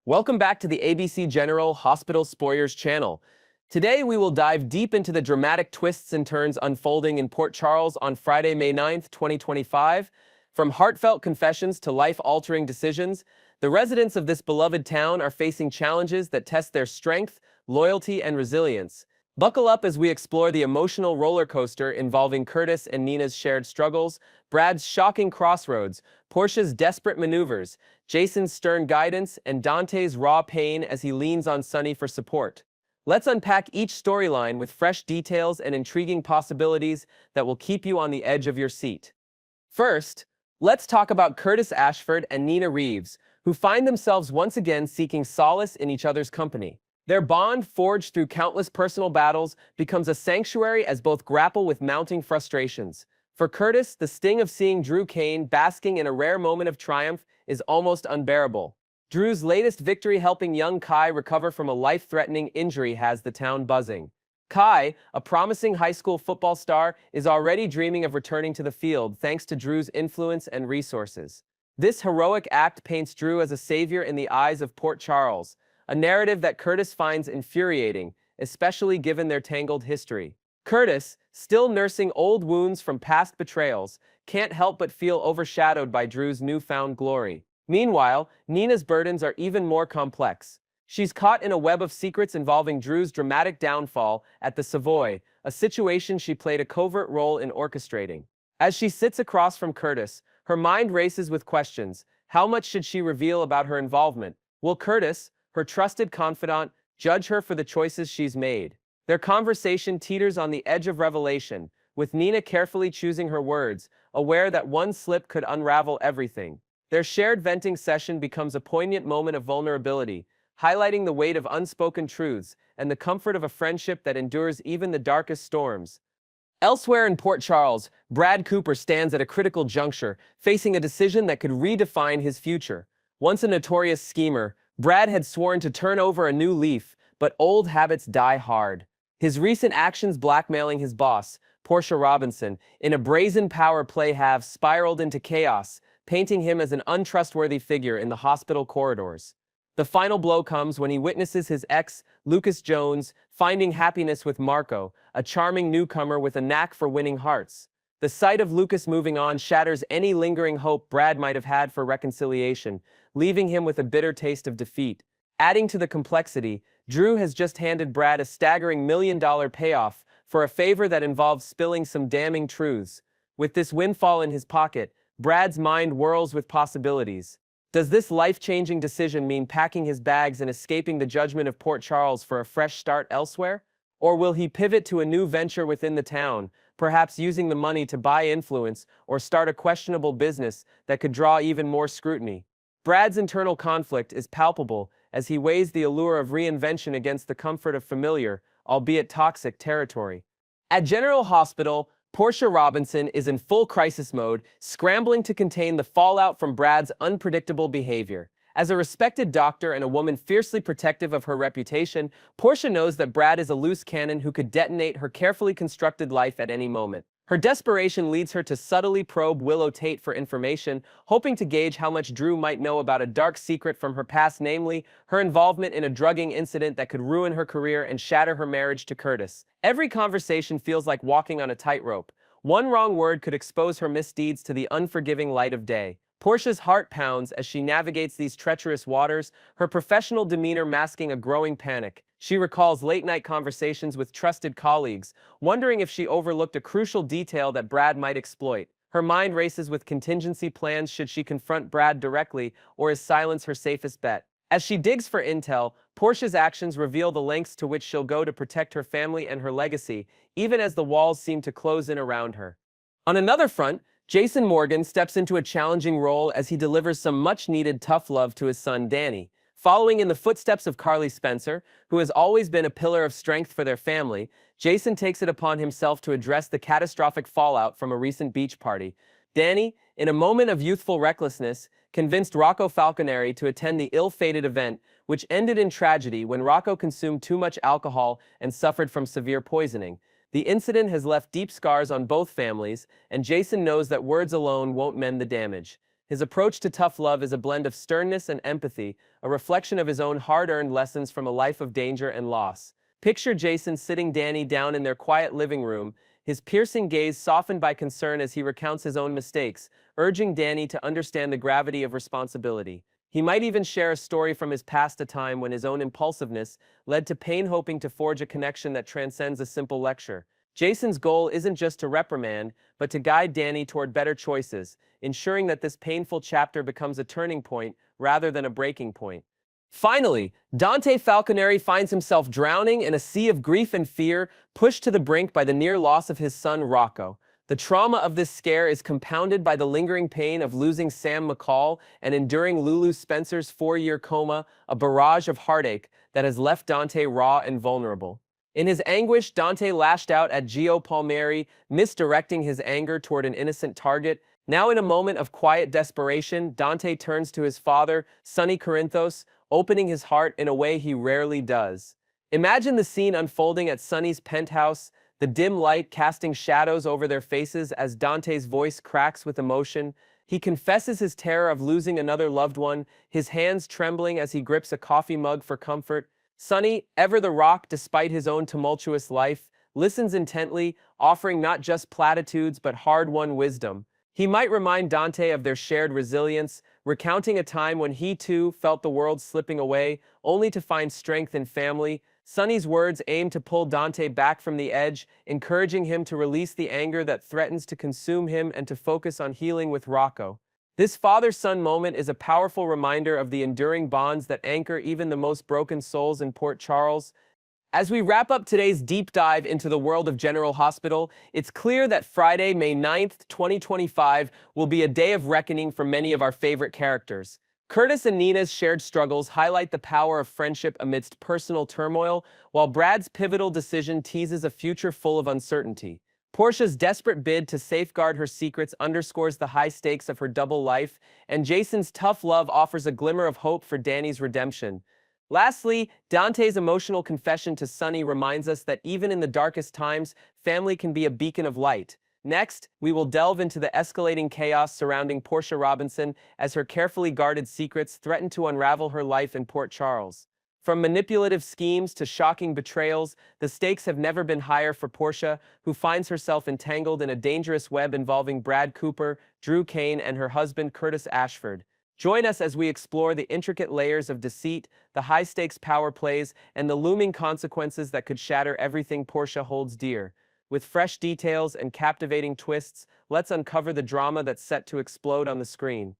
Welcome back to the ABC General Hospital Spoilers channel. Today we will dive deep into the dramatic twists and turns unfolding in Port Charles on Friday, May 9th, 2025. From heartfelt confessions to life-altering decisions, the residents of this beloved town are facing challenges that test their strength, loyalty, and resilience. Buckle up as we explore the emotional roller coaster involving Curtis and Nina's shared struggles, Brad's shocking crossroads, Portia's desperate maneuvers, Jason's stern guidance, and Dante's raw pain as he leans on Sunny for support. Let's unpack each storyline with fresh details and intriguing possibilities that will keep you on the edge of your seat. First, let's talk about Curtis Ashford and Nina Reeves, who find themselves once again seeking solace in each other's company. Their bond, forged through countless personal battles, becomes a sanctuary as both grapple with mounting frustrations. For Curtis, the sting of seeing Drew Kane basking in a rare moment of triumph is almost unbearable. Drew's latest victory helping young Kai recover from a life-threatening injury has the town buzzing. Kai, a promising high school football star, is already dreaming of returning to the field thanks to Drew's influence and resources. This heroic act paints Drew as a savior in the eyes of Port Charles, a narrative that Curtis finds infuriating, especially given their tangled history. Curtis, still nursing old wounds from past betrayals, can't help but feel overshadowed by Drew's newfound glory. Meanwhile, Nina's burdens are even more complex. She's caught in a web of secrets involving Drew's dramatic downfall at the Savoy, a situation she played a covert role in orchestrating. As she sits across from Curtis, her mind races with questions. How much should she reveal about her involvement? Will Curtis, her trusted confidant, judge her for the choices she's made? Their conversation teeters on the edge of revelation, with Nina carefully choosing her words, aware that one slip could unravel everything. Their shared venting session becomes a poignant moment of vulnerability, highlighting the weight of unspoken truths and the comfort of a friendship that endures even the darkest storms. Elsewhere in Port Charles, Brad Cooper stands at a critical juncture, facing a decision that could redefine his future. Once a notorious schemer, Brad had sworn to turn over a new leaf, but old habits die hard. His recent actions blackmailing his boss, Portia Robinson, in a brazen power play have spiraled into chaos, painting him as an untrustworthy figure in the hospital corridors. The final blow comes when he witnesses his ex, Lucas Jones, finding happiness with Marco, a charming newcomer with a knack for winning hearts. The sight of Lucas moving on shatters any lingering hope Brad might have had for reconciliation, leaving him with a bitter taste of defeat. Adding to the complexity, Drew has just handed Brad a staggering $1 million payoff for a favor that involves spilling some damning truths. With this windfall in his pocket, Brad's mind whirls with possibilities. Does this life-changing decision mean packing his bags and escaping the judgment of Port Charles for a fresh start elsewhere? Or will he pivot to a new venture within the town, perhaps using the money to buy influence or start a questionable business that could draw even more scrutiny? Brad's internal conflict is palpable as he weighs the allure of reinvention against the comfort of familiar, albeit toxic, territory. At General Hospital, Portia Robinson is in full crisis mode, scrambling to contain the fallout from Brad's unpredictable behavior. As a respected doctor and a woman fiercely protective of her reputation, Portia knows that Brad is a loose cannon who could detonate her carefully constructed life at any moment. Her desperation leads her to subtly probe Willow Tate for information, hoping to gauge how much Drew might know about a dark secret from her past, namely, her involvement in a drugging incident that could ruin her career and shatter her marriage to Curtis. Every conversation feels like walking on a tightrope. One wrong word could expose her misdeeds to the unforgiving light of day. Portia's heart pounds as she navigates these treacherous waters, her professional demeanor masking a growing panic. She recalls late-night conversations with trusted colleagues, wondering if she overlooked a crucial detail that Brad might exploit. Her mind races with contingency plans should she confront Brad directly, or is silence her safest bet? As she digs for intel, Portia's actions reveal the lengths to which she'll go to protect her family and her legacy, even as the walls seem to close in around her. On another front, Jason Morgan steps into a challenging role as he delivers some much-needed tough love to his son Danny. Following in the footsteps of Carly Spencer, who has always been a pillar of strength for their family, Jason takes it upon himself to address the catastrophic fallout from a recent beach party. Danny, in a moment of youthful recklessness, convinced Rocco Falconeri to attend the ill-fated event, which ended in tragedy when Rocco consumed too much alcohol and suffered from severe poisoning. The incident has left deep scars on both families, and Jason knows that words alone won't mend the damage. His approach to tough love is a blend of sternness and empathy, a reflection of his own hard-earned lessons from a life of danger and loss. Picture Jason sitting Danny down in their quiet living room, his piercing gaze softened by concern as he recounts his own mistakes, urging Danny to understand the gravity of responsibility. He might even share a story from his past, a time when his own impulsiveness led to pain, hoping to forge a connection that transcends a simple lecture. Jason's goal isn't just to reprimand, but to guide Danny toward better choices, ensuring that this painful chapter becomes a turning point rather than a breaking point. Finally, Dante Falconeri finds himself drowning in a sea of grief and fear, pushed to the brink by the near loss of his son Rocco. The trauma of this scare is compounded by the lingering pain of losing Sam McCall and enduring Lulu Spencer's 4-year coma, a barrage of heartache that has left Dante raw and vulnerable. In his anguish, Dante lashed out at Gio Palmieri, misdirecting his anger toward an innocent target. Now, in a moment of quiet desperation, Dante turns to his father, Sonny Corinthos, opening his heart in a way he rarely does. Imagine the scene unfolding at Sonny's penthouse, the dim light casting shadows over their faces as Dante's voice cracks with emotion. He confesses his terror of losing another loved one, his hands trembling as he grips a coffee mug for comfort. Sonny, ever the rock despite his own tumultuous life, listens intently, offering not just platitudes but hard-won wisdom. He might remind Dante of their shared resilience, recounting a time when he too felt the world slipping away, only to find strength in family. Sonny's words aim to pull Dante back from the edge, encouraging him to release the anger that threatens to consume him and to focus on healing with Rocco. This father-son moment is a powerful reminder of the enduring bonds that anchor even the most broken souls in Port Charles. As we wrap up today's deep dive into the world of General Hospital, it's clear that Friday, May 9th, 2025 will be a day of reckoning for many of our favorite characters. Curtis and Nina's shared struggles highlight the power of friendship amidst personal turmoil, while Brad's pivotal decision teases a future full of uncertainty. Portia's desperate bid to safeguard her secrets underscores the high stakes of her double life, and Jason's tough love offers a glimmer of hope for Danny's redemption. Lastly, Dante's emotional confession to Sonny reminds us that even in the darkest times, family can be a beacon of light. Next, we will delve into the escalating chaos surrounding Portia Robinson as her carefully guarded secrets threaten to unravel her life in Port Charles. From manipulative schemes to shocking betrayals, the stakes have never been higher for Portia, who finds herself entangled in a dangerous web involving Brad Cooper, Drew Kane, and her husband Curtis Ashford. Join us as we explore the intricate layers of deceit, the high-stakes power plays, and the looming consequences that could shatter everything Portia holds dear. With fresh details and captivating twists, let's uncover the drama that's set to explode on the screen.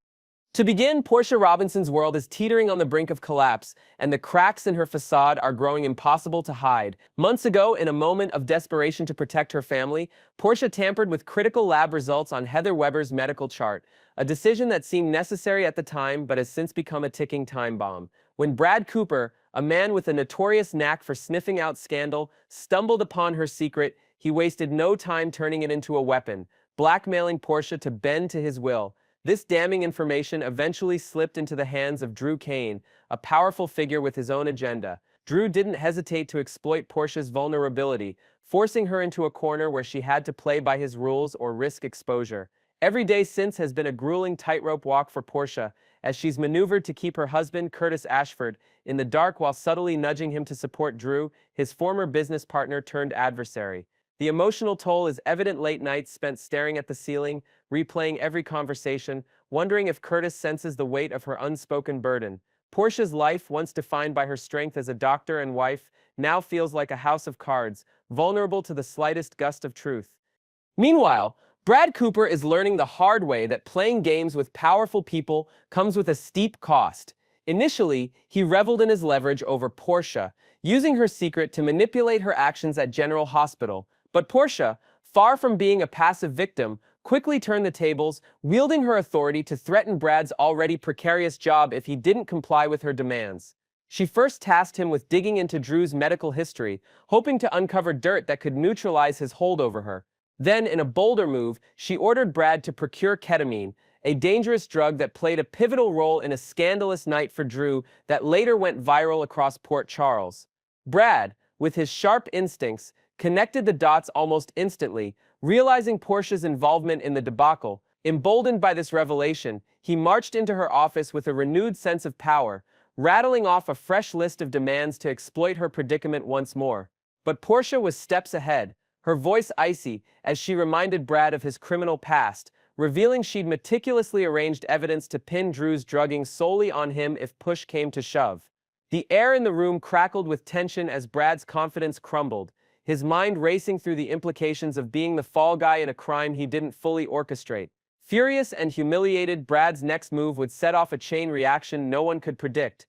To begin, Portia Robinson's world is teetering on the brink of collapse, and the cracks in her facade are growing impossible to hide. Months ago, in a moment of desperation to protect her family, Portia tampered with critical lab results on Heather Weber's medical chart, a decision that seemed necessary at the time but has since become a ticking time bomb. When Brad Cooper, a man with a notorious knack for sniffing out scandal, stumbled upon her secret, he wasted no time turning it into a weapon, blackmailing Portia to bend to his will. This damning information eventually slipped into the hands of Drew Kane, a powerful figure with his own agenda. Drew didn't hesitate to exploit Portia's vulnerability, forcing her into a corner where she had to play by his rules or risk exposure. Every day since has been a grueling tightrope walk for Portia, as she's maneuvered to keep her husband, Curtis Ashford, in the dark while subtly nudging him to support Drew, his former business partner turned adversary. The emotional toll is evident: late nights spent staring at the ceiling, replaying every conversation, wondering if Curtis senses the weight of her unspoken burden. Portia's life, once defined by her strength as a doctor and wife, now feels like a house of cards, vulnerable to the slightest gust of truth. Meanwhile, Brad Cooper is learning the hard way that playing games with powerful people comes with a steep cost. Initially, he reveled in his leverage over Portia, using her secret to manipulate her actions at General Hospital. But Portia, far from being a passive victim, quickly turned the tables, wielding her authority to threaten Brad's already precarious job if he didn't comply with her demands. She first tasked him with digging into Drew's medical history, hoping to uncover dirt that could neutralize his hold over her. Then, in a bolder move, she ordered Brad to procure ketamine, a dangerous drug that played a pivotal role in a scandalous night for Drew that later went viral across Port Charles. Brad, with his sharp instincts, connected the dots almost instantly, realizing Portia's involvement in the debacle. Emboldened by this revelation, he marched into her office with a renewed sense of power, rattling off a fresh list of demands to exploit her predicament once more. But Portia was steps ahead, her voice icy as she reminded Brad of his criminal past, revealing she'd meticulously arranged evidence to pin Drew's drugging solely on him if push came to shove. The air in the room crackled with tension as Brad's confidence crumbled, his mind racing through the implications of being the fall guy in a crime he didn't fully orchestrate. Furious and humiliated, Brad's next move would set off a chain reaction no one could predict.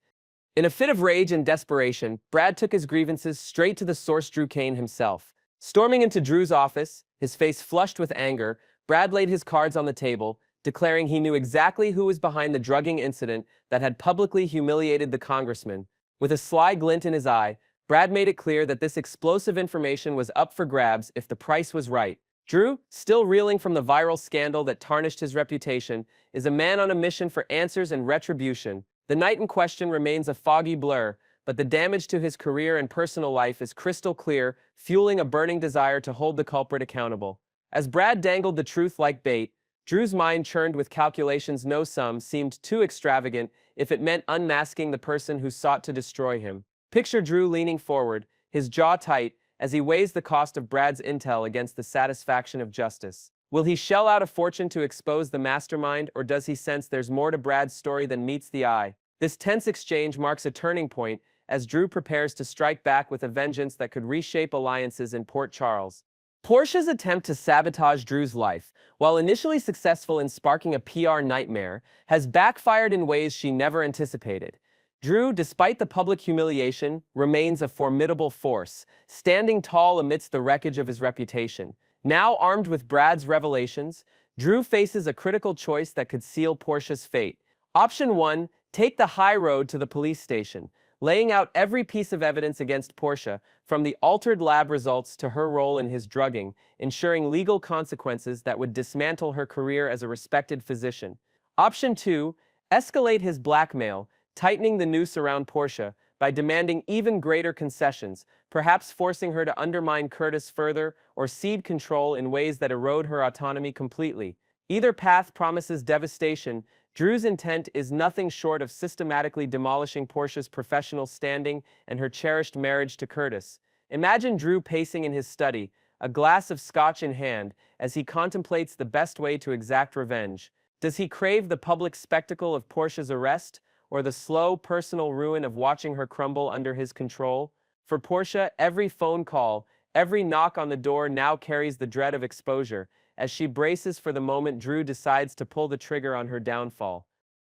In a fit of rage and desperation, Brad took his grievances straight to the source, Drew Kane himself. Storming into Drew's office, his face flushed with anger, Brad laid his cards on the table, declaring he knew exactly who was behind the drugging incident that had publicly humiliated the congressman. With a sly glint in his eye, Brad made it clear that this explosive information was up for grabs if the price was right. Drew, still reeling from the viral scandal that tarnished his reputation, is a man on a mission for answers and retribution. The night in question remains a foggy blur, but the damage to his career and personal life is crystal clear, fueling a burning desire to hold the culprit accountable. As Brad dangled the truth like bait, Drew's mind churned with calculations no sum seemed too extravagant if it meant unmasking the person who sought to destroy him. Picture Drew leaning forward, his jaw tight, as he weighs the cost of Brad's intel against the satisfaction of justice. Will he shell out a fortune to expose the mastermind, or does he sense there's more to Brad's story than meets the eye? This tense exchange marks a turning point as Drew prepares to strike back with a vengeance that could reshape alliances in Port Charles. Portia's attempt to sabotage Drew's life, while initially successful in sparking a PR nightmare, has backfired in ways she never anticipated. Drew, despite the public humiliation, remains a formidable force, standing tall amidst the wreckage of his reputation. Now armed with Brad's revelations, Drew faces a critical choice that could seal Portia's fate. Option 1, take the high road to the police station, laying out every piece of evidence against Portia, from the altered lab results to her role in his drugging, ensuring legal consequences that would dismantle her career as a respected physician. Option 2, escalate his blackmail, tightening the noose around Portia by demanding even greater concessions, perhaps forcing her to undermine Curtis further or cede control in ways that erode her autonomy completely. Either path promises devastation. Drew's intent is nothing short of systematically demolishing Portia's professional standing and her cherished marriage to Curtis. Imagine Drew pacing in his study, a glass of scotch in hand, as he contemplates the best way to exact revenge. Does he crave the public spectacle of Portia's arrest, or the slow, personal ruin of watching her crumble under his control? For Portia, every phone call, every knock on the door now carries the dread of exposure, as she braces for the moment Drew decides to pull the trigger on her downfall.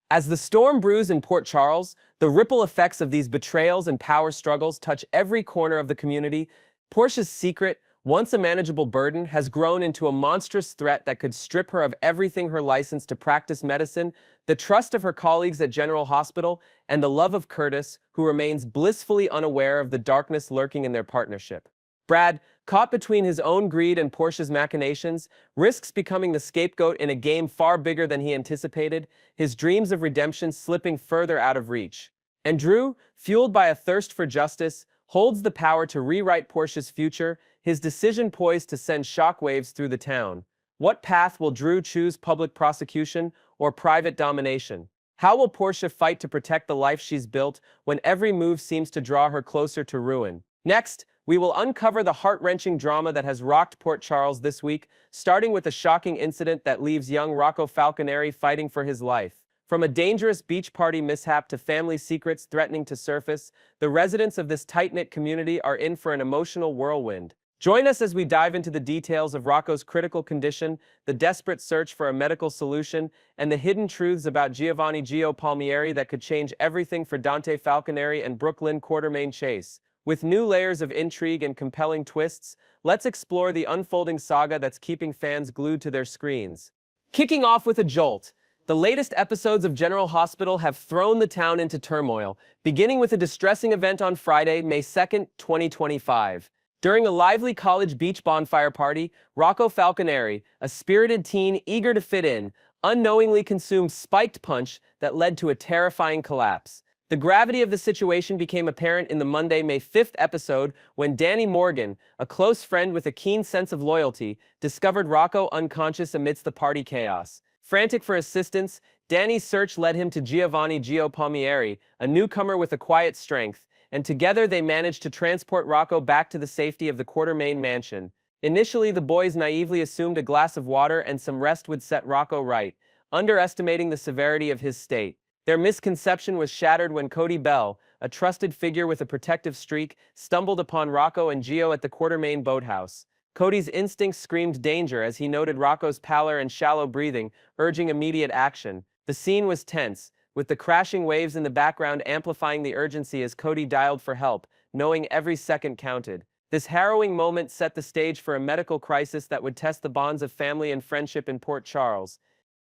As the storm brews in Port Charles, the ripple effects of these betrayals and power struggles touch every corner of the community. Portia's secret, once a manageable burden, has grown into a monstrous threat that could strip her of everything: her license to practice medicine, the trust of her colleagues at General Hospital, and the love of Curtis, who remains blissfully unaware of the darkness lurking in their partnership. Brad, caught between his own greed and Portia's machinations, risks becoming the scapegoat in a game far bigger than he anticipated, his dreams of redemption slipping further out of reach. And Drew, fueled by a thirst for justice, holds the power to rewrite Portia's future, his decision poised to send shockwaves through the town. What path will Drew choose: public prosecution or private domination? How will Portia fight to protect the life she's built when every move seems to draw her closer to ruin? Next, we will uncover the heart-wrenching drama that has rocked Port Charles this week, starting with a shocking incident that leaves young Rocco Falconeri fighting for his life. From a dangerous beach party mishap to family secrets threatening to surface, the residents of this tight-knit community are in for an emotional whirlwind. Join us as we dive into the details of Rocco's critical condition, the desperate search for a medical solution, and the hidden truths about Giovanni Gio Palmieri that could change everything for Dante Falconeri and Brooklyn Quartermain Chase. With new layers of intrigue and compelling twists, let's explore the unfolding saga that's keeping fans glued to their screens. Kicking off with a jolt, the latest episodes of General Hospital have thrown the town into turmoil, beginning with a distressing event on Friday, May 2nd, 2025. During a lively college beach bonfire party, Rocco Falconeri, a spirited teen eager to fit in, unknowingly consumed spiked punch that led to a terrifying collapse. The gravity of the situation became apparent in the Monday, May 5th episode when Danny Morgan, a close friend with a keen sense of loyalty, discovered Rocco unconscious amidst the party chaos. Frantic for assistance, Danny's search led him to Giovanni Gio Palmieri, a newcomer with a quiet strength, and together they managed to transport Rocco back to the safety of the Quartermain mansion. Initially, the boys naively assumed a glass of water and some rest would set Rocco right, underestimating the severity of his state. Their misconception was shattered when Cody Bell, a trusted figure with a protective streak, stumbled upon Rocco and Gio at the Quartermain boathouse. Cody's instincts screamed danger as he noted Rocco's pallor and shallow breathing, urging immediate action. The scene was tense, with the crashing waves in the background amplifying the urgency as Cody dialed for help, knowing every second counted. This harrowing moment set the stage for a medical crisis that would test the bonds of family and friendship in Port Charles.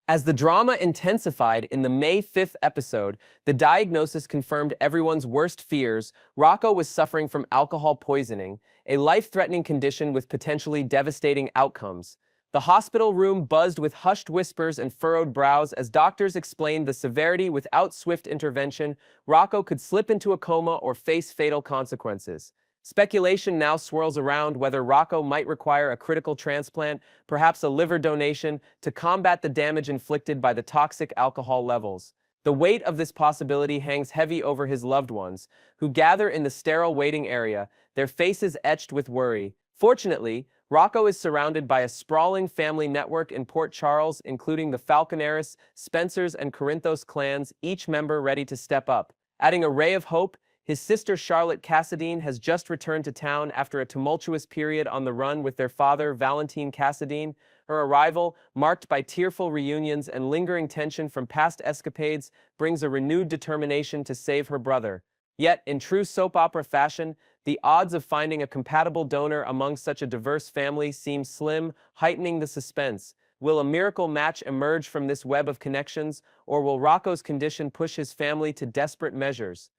As the drama intensified in the May 5th episode, the diagnosis confirmed everyone's worst fears. Rocco was suffering from alcohol poisoning, a life-threatening condition with potentially devastating outcomes. The hospital room buzzed with hushed whispers and furrowed brows as doctors explained the severity. Without swift intervention, Rocco could slip into a coma or face fatal consequences. Speculation now swirls around whether Rocco might require a critical transplant, perhaps a liver donation, to combat the damage inflicted by the toxic alcohol levels. The weight of this possibility hangs heavy over his loved ones, who gather in the sterile waiting area, their faces etched with worry. Fortunately, Rocco is surrounded by a sprawling family network in Port Charles, including the Falconeris, Spencers, and Corinthos clans, each member ready to step up. Adding a ray of hope, his sister Charlotte Cassadine has just returned to town after a tumultuous period on the run with their father, Valentine Cassadine. Her arrival, marked by tearful reunions and lingering tension from past escapades, brings a renewed determination to save her brother. Yet, in true soap opera fashion, the odds of finding a compatible donor among such a diverse family seem slim, heightening the suspense. Will a miracle match emerge from this web of connections, or will Rocco's condition push his family to desperate measures?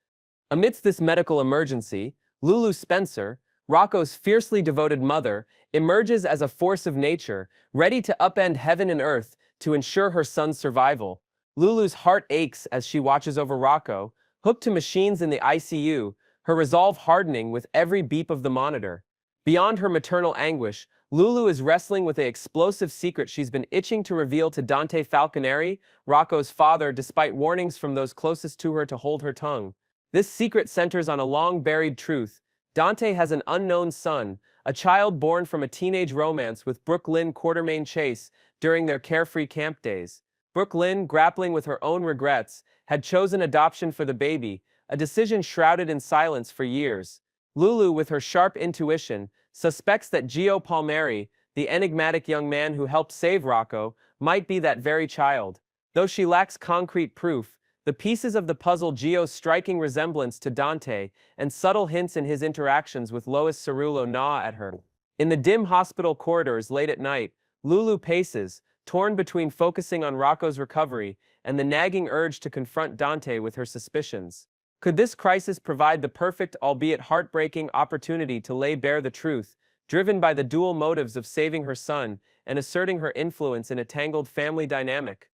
Amidst this medical emergency, Lulu Spencer, Rocco's fiercely devoted mother, emerges as a force of nature, ready to upend heaven and earth to ensure her son's survival. Lulu's heart aches as she watches over Rocco, hooked to machines in the ICU, her resolve hardening with every beep of the monitor. Beyond her maternal anguish, Lulu is wrestling with the explosive secret she's been itching to reveal to Dante Falconeri, Rocco's father, despite warnings from those closest to her to hold her tongue. This secret centers on a long-buried truth. Dante has an unknown son, a child born from a teenage romance with Brooke Lynn Quartermain Chase during their carefree camp days. Brooke Lynn, grappling with her own regrets, had chosen adoption for the baby, a decision shrouded in silence for years. Lulu, with her sharp intuition, suspects that Gio Palmieri, the enigmatic young man who helped save Rocco, might be that very child. Though she lacks concrete proof, the pieces of the puzzle, Gio's striking resemblance to Dante and subtle hints in his interactions with Lois Cerullo, gnaw at her. In the dim hospital corridors late at night, Lulu paces, torn between focusing on Rocco's recovery and the nagging urge to confront Dante with her suspicions. Could this crisis provide the perfect, albeit heartbreaking, opportunity to lay bare the truth, driven by the dual motives of saving her son and asserting her influence in a tangled family dynamic?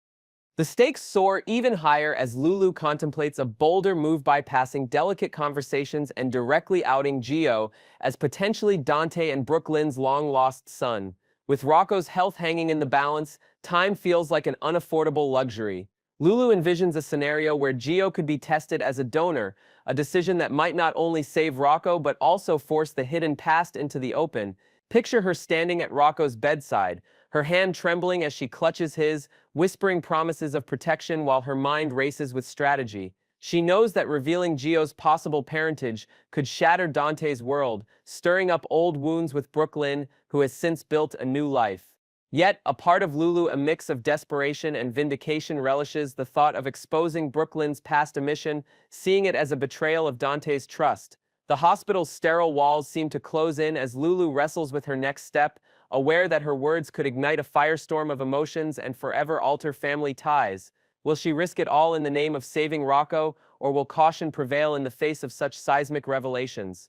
The stakes soar even higher as Lulu contemplates a bolder move, bypassing delicate conversations and directly outing Gio as potentially Dante and Brooke Lynn's long-lost son. With Rocco's health hanging in the balance, time feels like an unaffordable luxury. Lulu envisions a scenario where Gio could be tested as a donor, a decision that might not only save Rocco but also force the hidden past into the open. Picture her standing at Rocco's bedside, her hand trembling as she clutches his, whispering promises of protection while her mind races with strategy. She knows that revealing Gio's possible parentage could shatter Dante's world, stirring up old wounds with Brooke Lynn, who has since built a new life. Yet, a part of Lulu, a mix of desperation and vindication, relishes the thought of exposing Brooke Lynn's past omission, seeing it as a betrayal of Dante's trust. The hospital's sterile walls seem to close in as Lulu wrestles with her next step, aware that her words could ignite a firestorm of emotions and forever alter family ties. Will she risk it all in the name of saving Rocco, or will caution prevail in the face of such seismic revelations?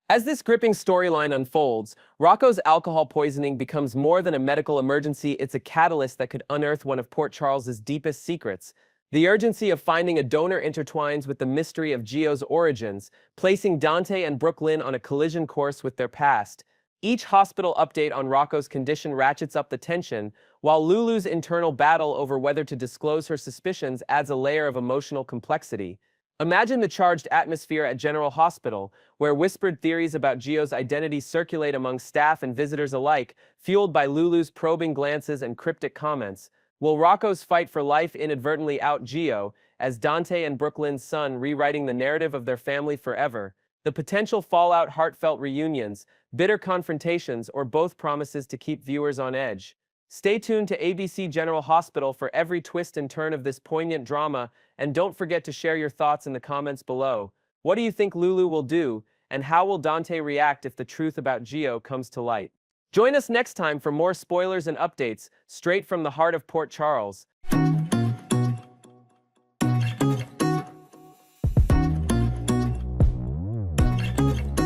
As this gripping storyline unfolds, Rocco's alcohol poisoning becomes more than a medical emergency. It's a catalyst that could unearth one of Port Charles's deepest secrets. The urgency of finding a donor intertwines with the mystery of Gio's origins, placing Dante and Brooke Lynn on a collision course with their past. Each hospital update on Rocco's condition ratchets up the tension, while Lulu's internal battle over whether to disclose her suspicions adds a layer of emotional complexity. Imagine the charged atmosphere at General Hospital, where whispered theories about Gio's identity circulate among staff and visitors alike, fueled by Lulu's probing glances and cryptic comments. Will Rocco's fight for life inadvertently out Gio, as Dante and Brooklyn's son rewriting the narrative of their family forever? The potential fallout, heartfelt reunions, bitter confrontations, or both promises to keep viewers on edge. Stay tuned to ABC General Hospital for every twist and turn of this poignant drama, and don't forget to share your thoughts in the comments below. What do you think Lulu will do, and how will Dante react if the truth about Gio comes to light? Join us next time for more spoilers and updates straight from the heart of Port Charles.